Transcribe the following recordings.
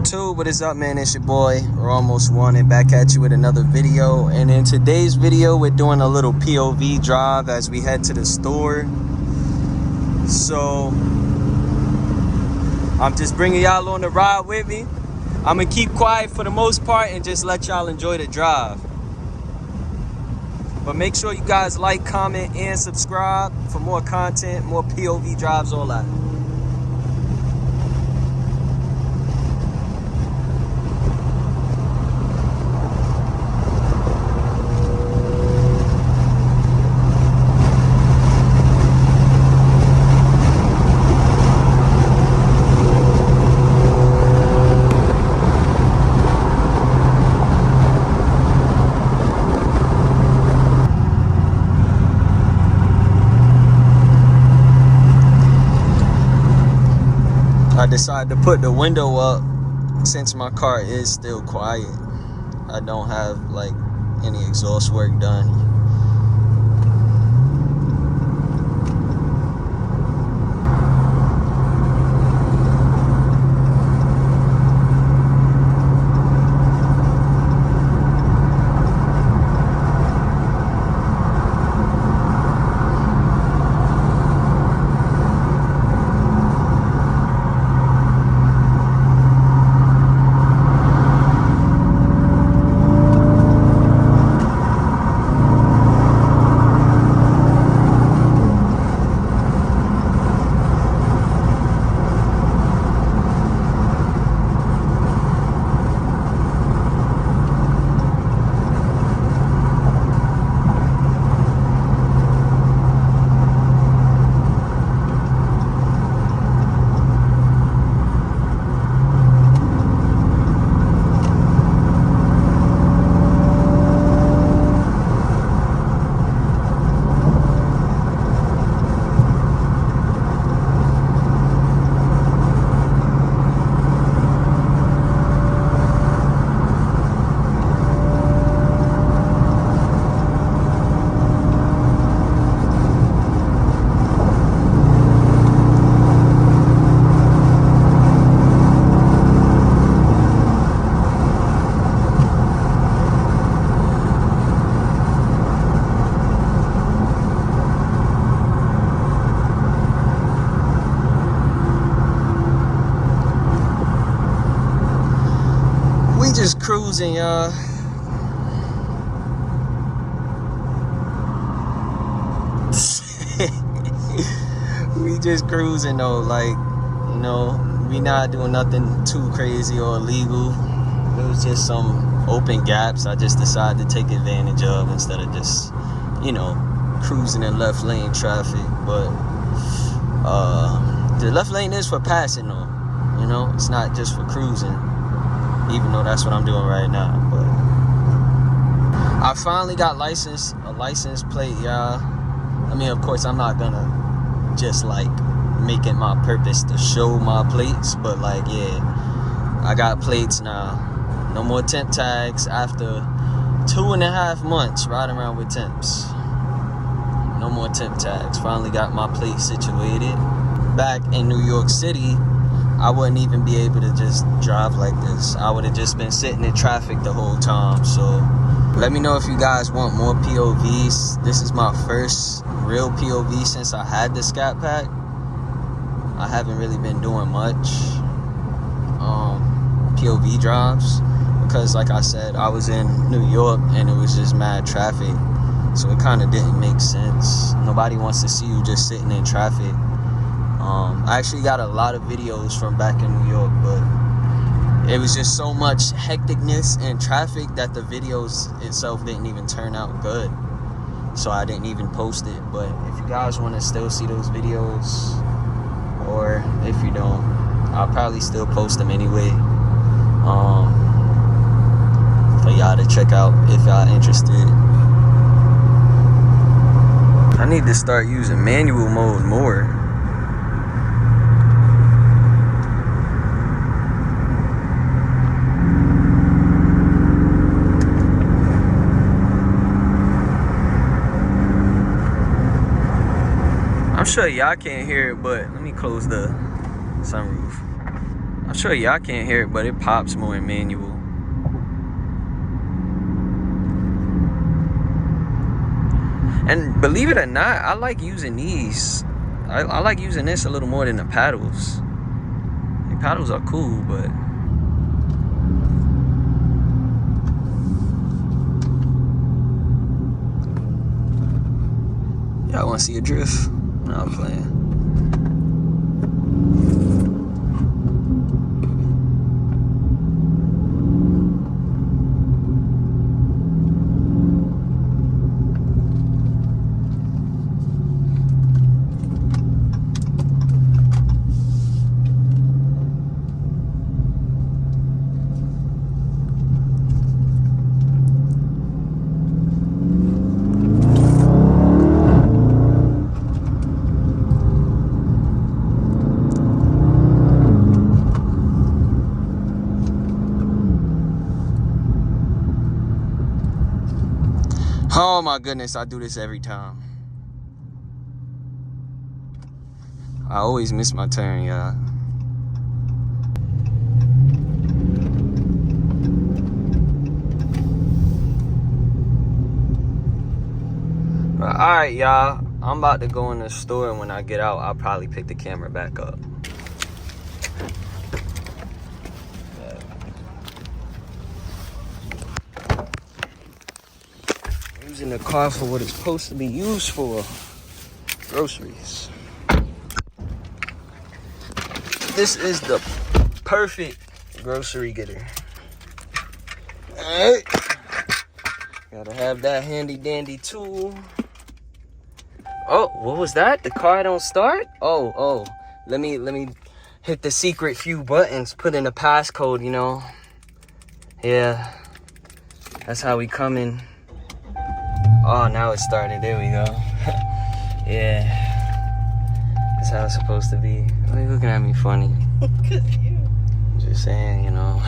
YouTube, what is up, man? It's your boy We're Almost Wanted, back at you with another video. And in today's video, we're doing a little POV drive as we head to the store. So I'm just bringing y'all on the ride with me. I'm gonna keep quiet for the most part and just let y'all enjoy the drive. But make sure you guys like, comment, and subscribe for more content, more POV drives, all that. I decided to put the window up since my car is still quiet. I don't have like any exhaust work done. Just cruising, y'all. We just cruising though, like, you know, we not doing nothing too crazy or illegal. It was just some open gaps I just decided to take advantage of instead of just, you know, cruising in left lane traffic. But the left lane is for passing though, you know, it's not just for cruising. Even though that's what I'm doing right now. But I finally got a license plate, y'all. I mean, of course, I'm not gonna just like make it my purpose to show my plates, but like, yeah, I got plates now. No more temp tags after 2.5 months riding around with temps. No more temp tags. Finally got my plate situated. Back in New York City, I wouldn't even be able to just drive like this. I would have just been sitting in traffic the whole time. So let me know if you guys want more POVs. This is my first real POV since I had the Scatpack. I haven't really been doing much POV drives because, like I said, I was in New York and it was just mad traffic. So it kind of didn't make sense. Nobody wants to see you just sitting in traffic. I actually got a lot of videos from back in New York, but it was just so much hecticness and traffic that the videos itself didn't even turn out good. So I didn't even post it. But if you guys want to still see those videos, or if you don't, I'll probably still post them anyway. For y'all to check out if y'all interested. I need to start using manual mode more. I'm sure y'all can't hear it, but let me close the sunroof. I'm sure y'all can't hear it, but it pops more in manual. And believe it or not, I like using these. I like using this a little more than the paddles. The paddles are cool, but y'all want to see a drift? No, I'm playing. Oh my goodness, I do this every time. I always miss my turn, y'all. Alright, y'all. I'm about to go in the store, and when I get out, I'll probably pick the camera back up. Using the car for what it's supposed to be used for. Groceries. This is the perfect grocery getter. Alright. Gotta have that handy dandy tool. Oh, what was that? The car don't start? Oh. Let me hit the secret few buttons, put in a passcode, you know. Yeah. That's how we come in. Oh, now it started. There we go. Yeah. That's how it's supposed to be. Why are you looking at me funny? Because you. Just saying, you know.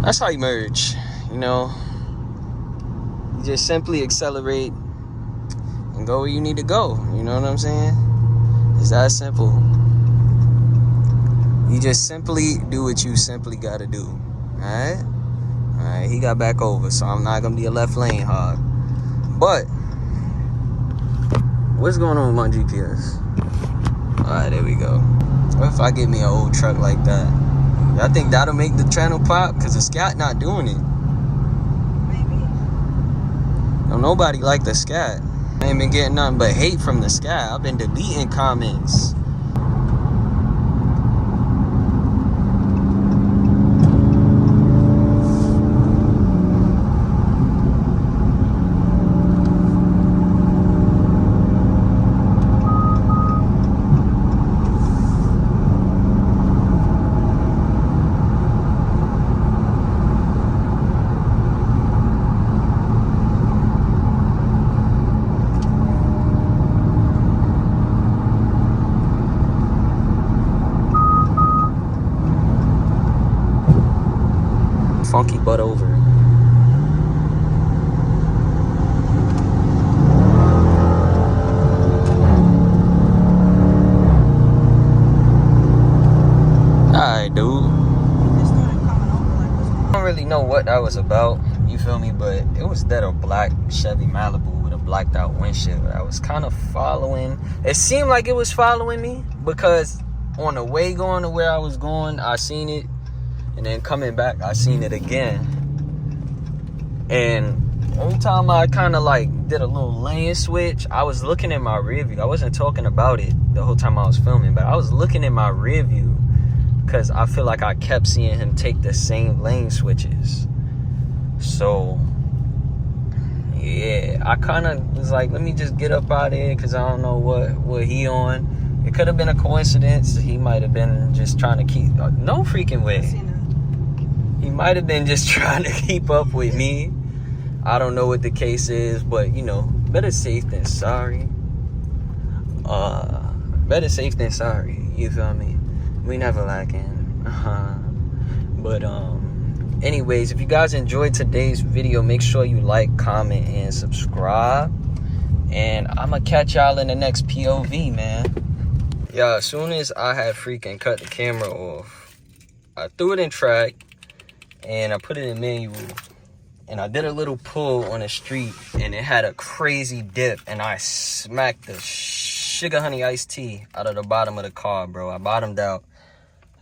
That's how you merge, you know. You just simply accelerate and go where you need to go. You know what I'm saying? It's that simple. You just simply do what you simply gotta do. Alright? Alright, he got back over, so I'm not gonna be a left lane hog. But what's going on with my GPS? Alright, there we go. What if I get me an old truck like that? Y'all think that'll make the channel pop? Because the Scat not doing it. Maybe. Don't nobody like the Scat. I ain't been getting nothing but hate from the Scat. I've been deleting comments. Funky butt over. Alright, dude. I don't really know what that was about, you feel me? But it was that a black Chevy Malibu with a blacked out windshield. I was kind of following. It seemed like it was following me because on the way going to where I was going, I seen it. And then coming back, I seen it again. And every time I kind of like did a little lane switch, I was looking in my rear view. I wasn't talking about it the whole time I was filming, but I was looking in my rear view because I feel like I kept seeing him take the same lane switches. So, yeah, I kind of was like, let me just get up out of here because I don't know what he on. It could have been a coincidence. He might have been just trying to keep... no freaking way. He might have been just trying to keep up with me. I don't know what the case is, but, you know, better safe than sorry. Better safe than sorry. You feel me? We never lacking. But, anyways, if you guys enjoyed today's video, make sure you like, comment, and subscribe. And I'm going to catch y'all in the next POV, man. Yeah, as soon as I had freaking cut the camera off, I threw it in track, and I put it in manual. And I did a little pull on the street, and it had a crazy dip, and I smacked the sugar honey iced tea out of the bottom of the car, bro. I bottomed out.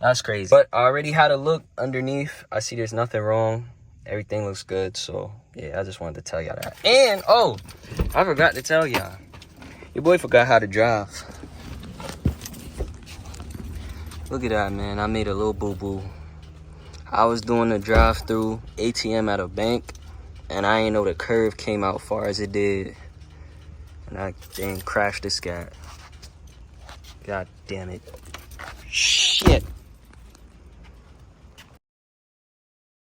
That's crazy. But I already had a look underneath. I see there's nothing wrong. Everything looks good. So, yeah, I just wanted to tell y'all that. And, oh, I forgot to tell y'all. Your boy forgot how to drive. Look at that, man. I made a little boo-boo. I was doing a drive-through ATM at a bank, and I didn't know the curve came out far as it did. And I then crashed the Scat. God damn it. Shit.